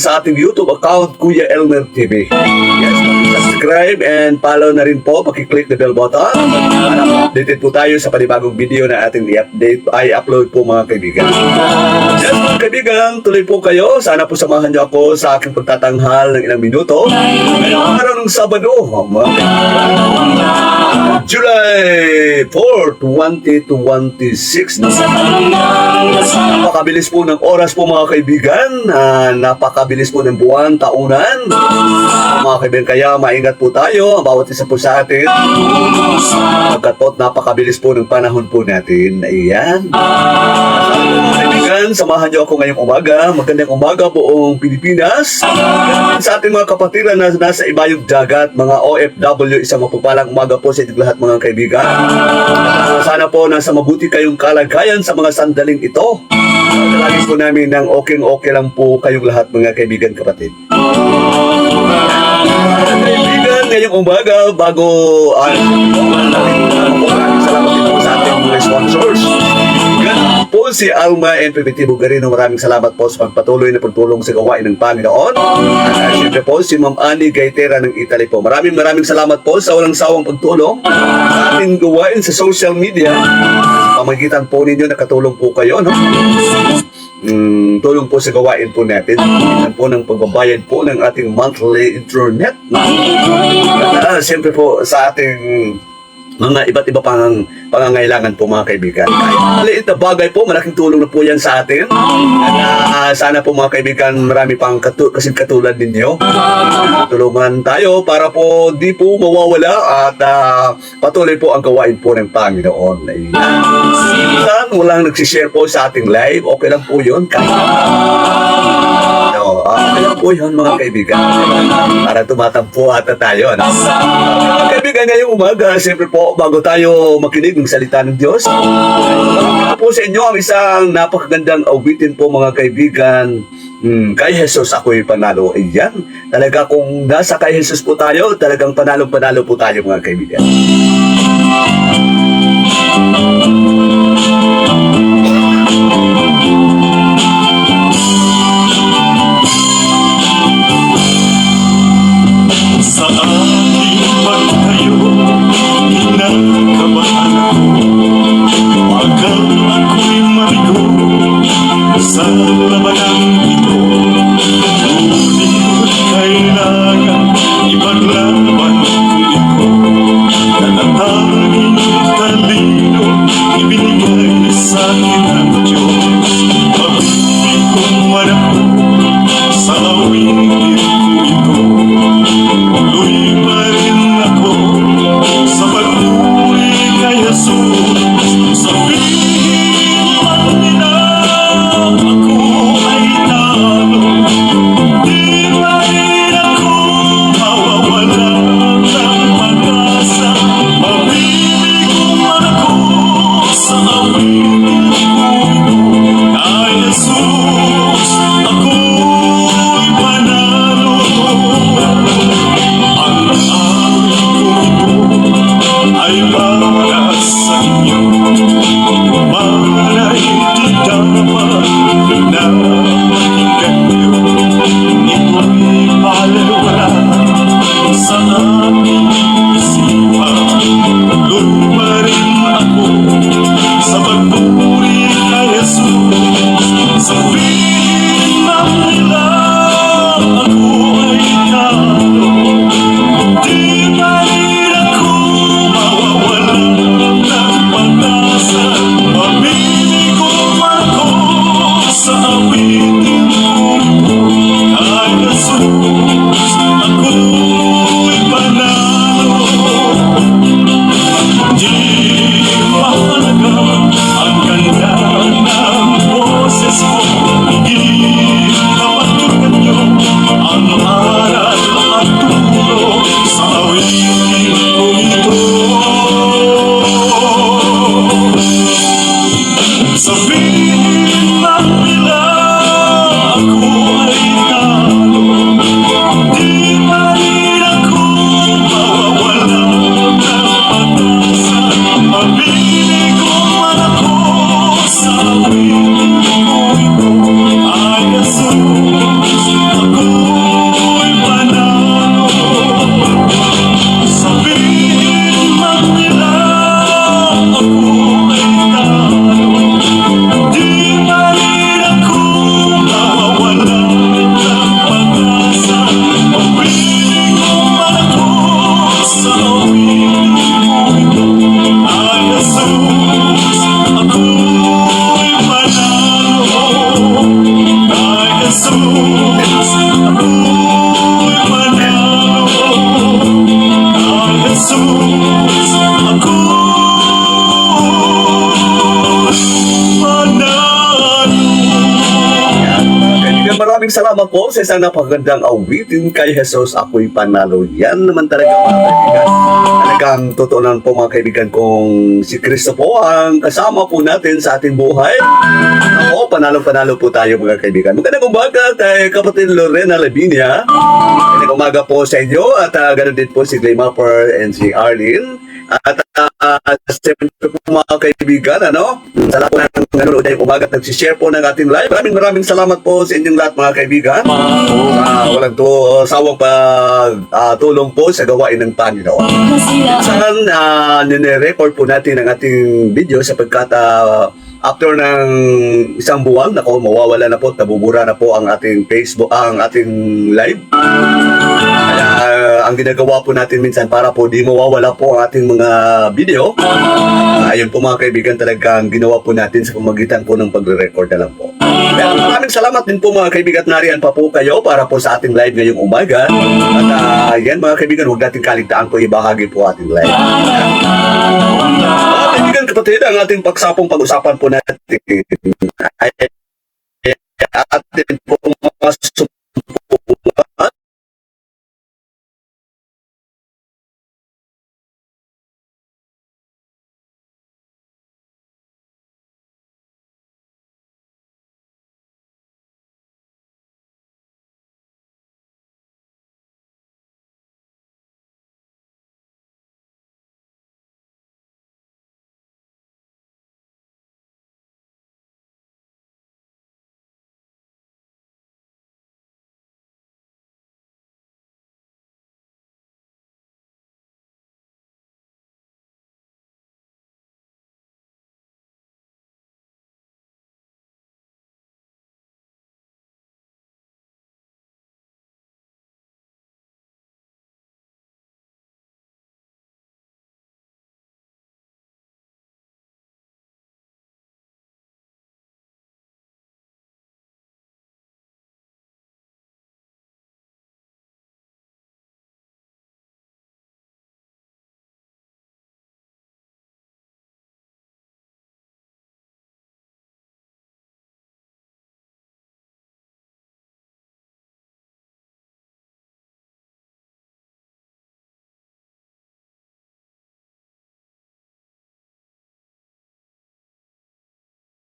sa ating YouTube account, Kuya Elmer TV. Yes, subscribe and follow na rin po. Pakiclick the bell button para updated po tayo sa panibagong video na ating i-upload po mga kaibigan. Yes, mga kaibigan, tuloy po kayo. Sana po samahan niyo ako sa aking pagtatanghal ng ilang minuto. Ngayong araw ng Sabado, mga kaibigan, July 4, 2026. Napakabilis po ng oras po mga kaibigan. Napakabilis po ng buwan, taunan. Mga kaibigan, kaya maingat po tayo, ang bawat isa po sa atin. Pagkatot, napakabilis po ng panahon po natin. Ayan. Mga kaibigan, samahan niyo ako ngayong umaga. Magandang umaga buong Pilipinas. Sa ating mga kapatiran na nasa ibayong dagat, mga OFW, isang mapagpalang umaga po sa inyong lahat mga kaibigan. Sana po nasa mabuti kayong kalagayan sa mga sandaling ito. Talagis po namin ng okay lang po kayong lahat mga kaibigan kapatid. Kaibigan, ngayong umaga bago maraming salamat dito sa ating mga sponsors. Ganun po si Alma and PPT Bugarino. Maraming salamat po sa pagpatuloy na pagtulong sa gawain ng Panginoon. At siyempre po si Ma'am Annie Gaitera ng Italy po. Maraming salamat po sa walang sawang pagtulong sa ating gawain sa social media. Pamagitan po ninyo nakatulong po kayo, no? Tulong po sa gawain po natin. Pamagitan po ng pagbabayad po ng ating monthly internet. At siyempre po sa ating mga iba't iba pang pangangailangan po mga kaibigan. Kahit maliit na bagay po, malaking tulong na po yan sa atin. At sana po mga kaibigan, marami pang kasing katulad ninyo. Tulungan tayo para po di po mawawala at patuloy po ang gawain po ng Panginoon. Minsan, walang nagsishare po sa ating live. Okay lang po yun. Okay lang po yun mga kaibigan. Para tumatampo ata tayo. Mga kaibigan, ngayong umaga, siyempre po, bago tayo makinig ng salita ng Diyos, ito po sa inyo ang isang napakagandang awitin po mga kaibigan. Kay Jesus ako'y panalo. Ayan, talaga kung nasa kay Jesus po tayo, talagang panalo-panalo po tayo mga kaibigan. Sa aking pagtayo, kinakabahan ako. Pagkat ako'y marigo sa labanang ito, ngunit kailangan ipaglaban ko ito. ako'y manalo. Kay Jesus ako'y manalo. Yan, mga kaibigan, maraming salamat po sa isang napakagandang awitin kay Jesus, ako'y panalo. Yan naman talaga mga kaibigan. Talagang totoo naman po mga kaibigan kung si Kristo po ang kasama po natin sa ating buhay. Ako, panalo-panalo po tayo mga kaibigan. Magandang umaga kay kapatid Lorena Lavinia. Magandang umaga po sa inyo at ganoon din po si Glenn Mapper and si Arlene. At siyempre po mga kaibigan, sa lahat po ng nanonood ngayong umaga at nagsishare po ng ating live. Maraming salamat po sa inyong lahat mga kaibigan. Walang sawang tulong po sa gawain ng Panginoon. Saan nire-record po natin ang ating video sapagkat after ng isang buwan, mawawala na po, nabubura na po ang ating Facebook, ang ating live. Kaya ang ginagawa po natin minsan para po di mawawala po ang ating mga video. Ayun po mga kaibigan, talagang ginawa po natin sa pamagitan po ng pagre-record na lang po. Kaya maraming salamat din po mga kaibigan at nariyan pa po kayo para po sa ating live ngayong umaga. At yan mga kaibigan, huwag natin kaligtaan po ibahagi po ating live. Mga kaibigan kapatid, ang ating pagsapong pag-usapan po natin ay atin po mga